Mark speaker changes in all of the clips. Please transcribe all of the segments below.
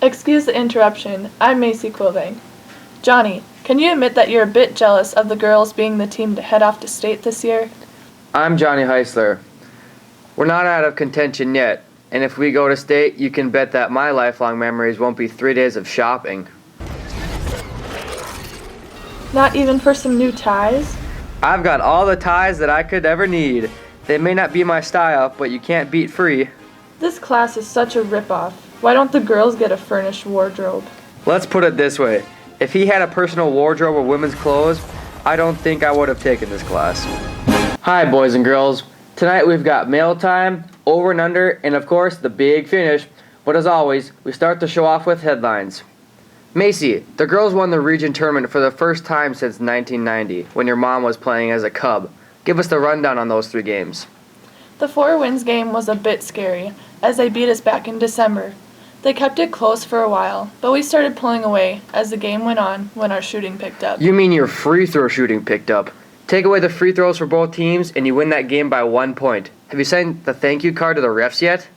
Speaker 1: Excuse the interruption. I'm Macy Quilving. Johnny, can you admit that you're a bit jealous of the girls being the team to head off to state this year?
Speaker 2: I'm Johnny Heisler. We're not out of contention yet, and if we go to state, you can bet that my lifelong memories won't be 3 days of shopping.
Speaker 1: Not even for some new ties?
Speaker 2: I've got all the ties that I could ever need. They may not be my style, but you can't beat free.
Speaker 1: This class is such a ripoff. Why don't the girls get a furnished wardrobe?
Speaker 2: Let's put it this way. If he had a personal wardrobe of women's clothes, I don't think I would have taken this class. Hi, boys and girls. Tonight we've got mail time, over and under, and of course, the big finish. But as always, we start the show off with headlines. Macy, the girls won the region tournament for the first time since 1990, when your mom was playing as a Cub. Give us the rundown on those 3 games.
Speaker 1: The 4 wins game was a bit scary, as they beat us back in December. They kept it close for a while, but we started pulling away as the game went on when our shooting picked up.
Speaker 2: You mean your free throw shooting picked up? Take away the free throws for both teams and you win that game by 1 point. Have you sent the thank you card to the refs yet?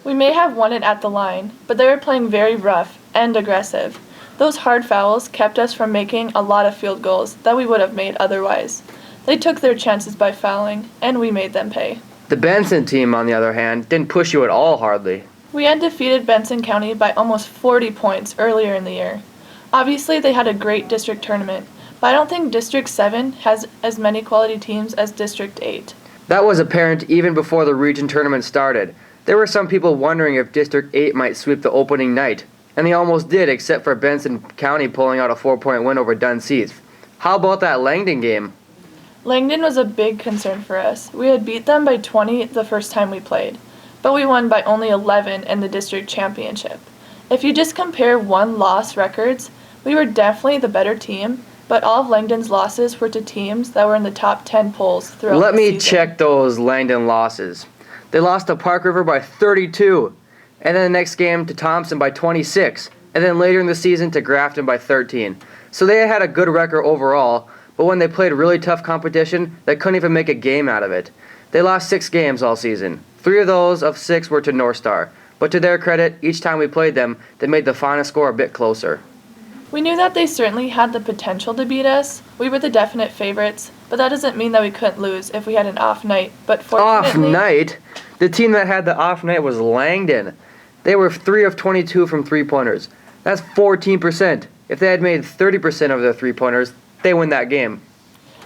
Speaker 1: We may have won it at the line, but they were playing very rough and aggressive. Those hard fouls kept us from making a lot of field goals that we would have made otherwise. They took their chances by fouling, and we made them pay.
Speaker 2: The Benson team, on the other hand, didn't push you at all hardly.
Speaker 1: We had defeated Benson County by almost 40 points earlier in the year. Obviously, they had a great district tournament, but I don't think District 7 has as many quality teams as District 8.
Speaker 2: That was apparent even before the region tournament started. There were some people wondering if District 8 might sweep the opening night, and they almost did except for Benson County pulling out a 4-point win over Dunseith. How about that Langdon game?
Speaker 1: Langdon was a big concern for us. We had beat them by 20 the first time we played, but we won by only 11 in the district championship. If you just compare won-loss records, we were definitely the better team, but all of Langdon's losses were to teams that were in the top 10 polls throughout the season.
Speaker 2: Let me check those Langdon losses. They lost to Park River by 32, and then the next game to Thompson by 26, and then later in the season to Grafton by 13. So they had a good record overall, but when they played really tough competition, they couldn't even make a game out of it. They lost 6 games all season. 3 of those of 6 were to North Star, but to their credit, each time we played them, they made the final score a bit closer.
Speaker 1: We knew that they certainly had the potential to beat us. We were the definite favorites, but that doesn't mean that we couldn't lose if we had an off night. But fortunately...
Speaker 2: Off night? The team that had the off night was Langdon. They were 3 of 22 from three-pointers. That's 14%. If they had made 30% of their three-pointers, they win that game.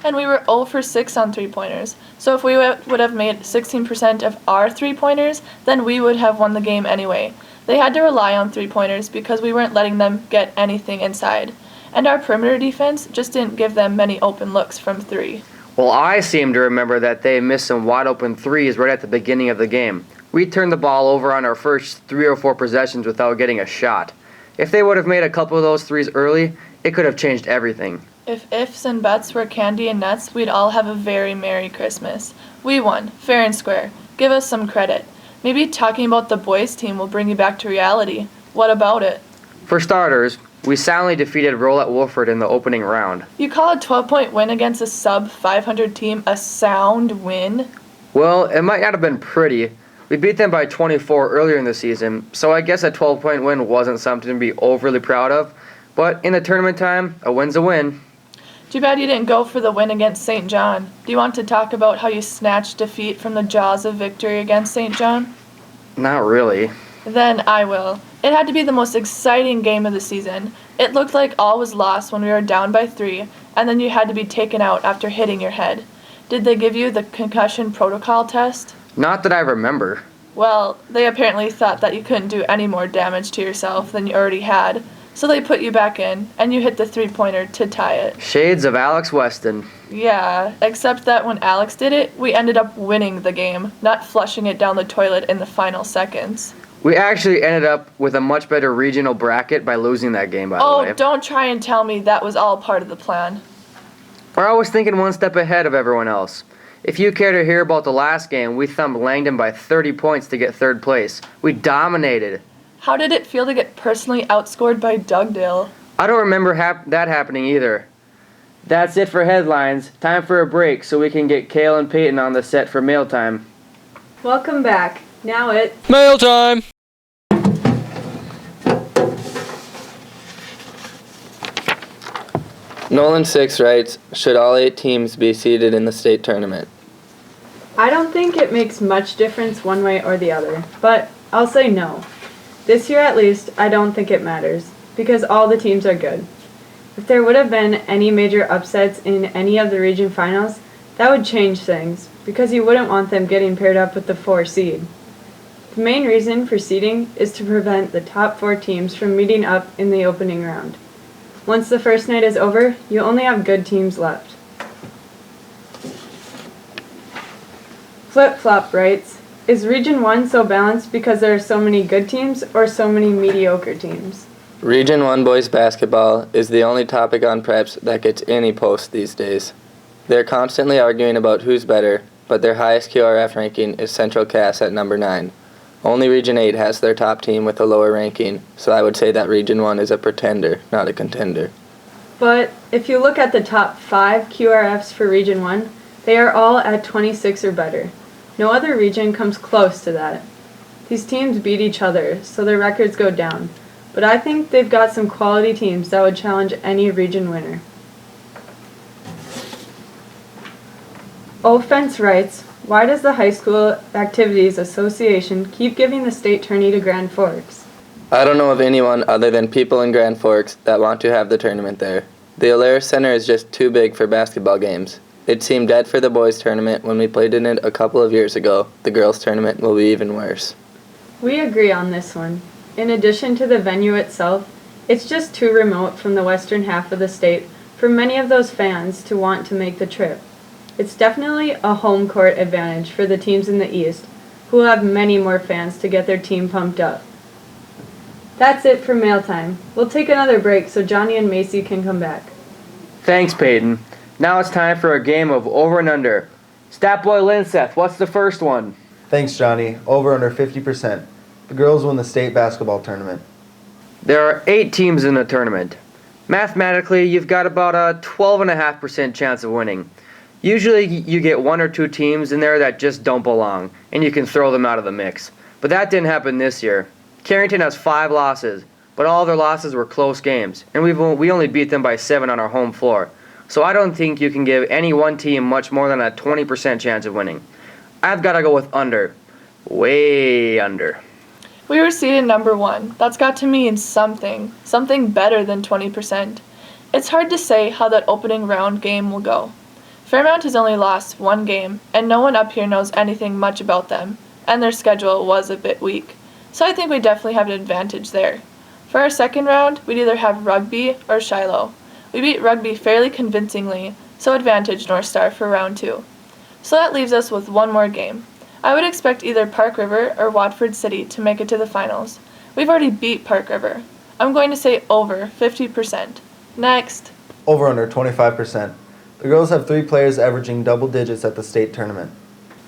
Speaker 1: And we were 0 for 6 on three-pointers. So if we would have made 16% of our three-pointers, then we would have won the game anyway. They had to rely on three-pointers because we weren't letting them get anything inside. And our perimeter defense just didn't give them many open looks from 3.
Speaker 2: Well, I seem to remember that they missed some wide-open threes right at the beginning of the game. We turned the ball over on our first 3 or 4 possessions without getting a shot. If they would have made a couple of those threes early, it could have changed everything.
Speaker 1: If ifs and buts were candy and nuts, we'd all have a very Merry Christmas. We won, fair and square. Give us some credit. Maybe talking about the boys' team will bring you back to reality. What about it?
Speaker 2: For starters, we soundly defeated Rolette Wolford in the opening round.
Speaker 1: You call a 12-point win against a sub-500 team a sound win?
Speaker 2: Well, it might not have been pretty. We beat them by 24 earlier in the season, so I guess a 12-point win wasn't something to be overly proud of. But in the tournament time, a win's a win.
Speaker 1: Too bad you didn't go for the win against St. John. Do you want to talk about how you snatched defeat from the jaws of victory against St. John?
Speaker 2: Not really.
Speaker 1: Then I will. It had to be the most exciting game of the season. It looked like all was lost when we were down by 3, and then you had to be taken out after hitting your head. Did they give you the concussion protocol test?
Speaker 2: Not that I remember.
Speaker 1: Well, they apparently thought that you couldn't do any more damage to yourself than you already had. So they put you back in, and you hit the three-pointer to tie it.
Speaker 2: Shades of Alex Weston.
Speaker 1: Yeah, except that when Alex did it, we ended up winning the game, not flushing it down the toilet in the final seconds.
Speaker 2: We actually ended up with a much better regional bracket by losing that game, by the way.
Speaker 1: Oh, don't try and tell me that was all part of the plan.
Speaker 2: We're always thinking one step ahead of everyone else. If you care to hear about the last game, we thumped Langdon by 30 points to get 3rd place. We dominated.
Speaker 1: How did it feel to get personally outscored by Dugdale?
Speaker 2: I don't remember that happening either. That's it for headlines. Time for a break so we can get Kale and Peyton on the set for mail time.
Speaker 3: Welcome back. Now it's
Speaker 4: Mail time!
Speaker 3: Nolan 6 writes, should all 8 teams be seeded in the state tournament?
Speaker 4: I don't think it makes much difference one way or the other, but I'll say no. This year at least, I don't think it matters, because all the teams are good. If there would have been any major upsets in any of the region finals, that would change things, because you wouldn't want them getting paired up with the 4 seed. The main reason for seeding is to prevent the top 4 teams from meeting up in the opening round. Once the first night is over, you only have good teams left. Flip Flop writes, is Region 1 so balanced because there are so many good teams or so many mediocre teams?
Speaker 3: Region 1 boys basketball is the only topic on preps that gets any post these days. They're constantly arguing about who's better, but their highest QRF ranking is Central Cass at number 9. Only Region 8 has their top team with a lower ranking, so I would say that Region 1 is a pretender, not a contender.
Speaker 4: But if you look at the top 5 QRFs for Region 1, they are all at 26 or better. No other region comes close to that. These teams beat each other, so their records go down. But I think they've got some quality teams that would challenge any region winner. Offense writes, why does the High School Activities Association keep giving the state tourney to Grand Forks?
Speaker 3: I don't know of anyone other than people in Grand Forks that want to have the tournament there. The Alaris Center is just too big for basketball games. It seemed dead for the boys' tournament when we played in it a couple of years ago. The girls' tournament will be even worse.
Speaker 4: We agree on this one. In addition to the venue itself, it's just too remote from the western half of the state for many of those fans to want to make the trip. It's definitely a home court advantage for the teams in the east, who will have many more fans to get their team pumped up. That's it for Mail Time. We'll take another break so Johnny and Macy can come back.
Speaker 2: Thanks, Peyton. Now it's time for a game of over and under. Stat Boy Linseth, what's the first one?
Speaker 5: Thanks, Johnny. Over under 50%. The girls win the state basketball tournament.
Speaker 2: There are 8 teams in the tournament. Mathematically, you've got about a 12.5% chance of winning. Usually you get 1 or 2 teams in there that just don't belong, and you can throw them out of the mix. But that didn't happen this year. Carrington has 5 losses, but all their losses were close games, and we only beat them by 7 on our home floor. So I don't think you can give any one team much more than a 20% chance of winning. I've got to go with under. Way under.
Speaker 1: We were seeded number 1. That's got to mean something better than 20%. It's hard to say how that opening round game will go. Fairmount has only lost 1 game, and no one up here knows anything much about them, and their schedule was a bit weak. So I think we definitely have an advantage there. For our second round, we'd either have Rugby or Shiloh. We beat Rugby fairly convincingly, so advantage North Star for round 2. So that leaves us with 1 more game. I would expect either Park River or Watford City to make it to the finals. We've already beat Park River. I'm going to say over 50%. Next.
Speaker 5: Over under 25%. The girls have 3 players averaging double digits at the state tournament.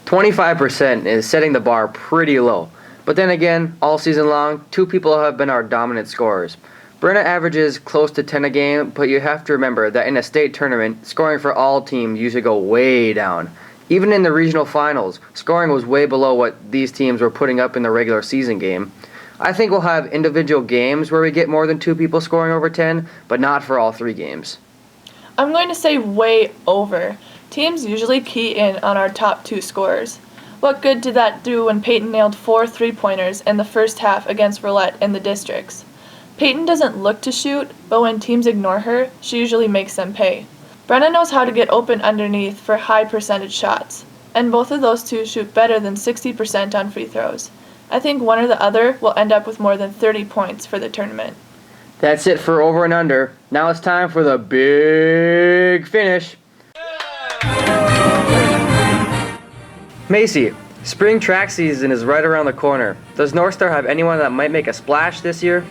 Speaker 2: 25% is setting the bar pretty low. But then again, all season long, 2 people have been our dominant scorers. Brenna averages close to 10 a game, but you have to remember that in a state tournament, scoring for all teams usually go way down. Even in the regional finals, scoring was way below what these teams were putting up in the regular season game. I think we'll have individual games where we get more than 2 people scoring over 10, but not for all 3 games.
Speaker 1: I'm going to say way over. Teams usually key in on our top 2 scorers. What good did that do when Peyton nailed 4 3-pointers in the first half against Roulette in the districts? Peyton doesn't look to shoot, but when teams ignore her, she usually makes them pay. Brenna knows how to get open underneath for high percentage shots, and both of those 2 shoot better than 60% on free throws. I think one or the other will end up with more than 30 points for the tournament.
Speaker 2: That's it for over and under. Now it's time for the big finish. Macy, spring track season is right around the corner. Does North Star have anyone that might make a splash this year?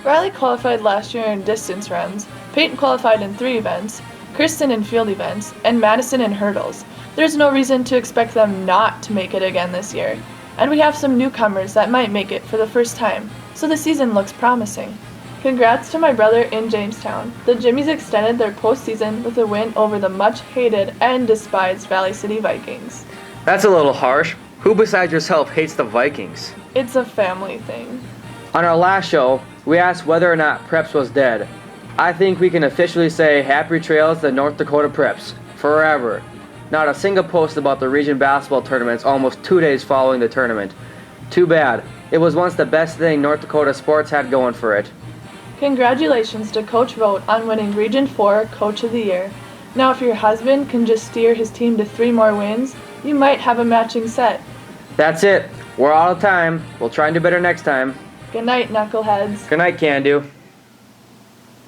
Speaker 1: Riley qualified last year in distance runs, Peyton qualified in 3 events, Kristen in field events, and Madison in hurdles. There's no reason to expect them not to make it again this year. And we have some newcomers that might make it for the first time, so the season looks promising. Congrats to my brother in Jamestown. The Jimmies extended their postseason with a win over the much-hated and despised Valley City Vikings.
Speaker 2: That's a little harsh. Who besides yourself hates the Vikings?
Speaker 1: It's a family thing.
Speaker 2: On our last show, we asked whether or not Preps was dead. I think we can officially say happy trails to North Dakota Preps. Forever. Not a single post about the region basketball tournaments almost 2 days following the tournament. Too bad. It was once the best thing North Dakota sports had going for it.
Speaker 1: Congratulations to Coach Vogt on winning Region 4 Coach of the Year. Now if your husband can just steer his team to 3 more wins, you might have a matching set.
Speaker 2: That's it. We're out of time. We'll try and do better next time.
Speaker 1: Good night, knuckleheads.
Speaker 2: Good night, Can Do.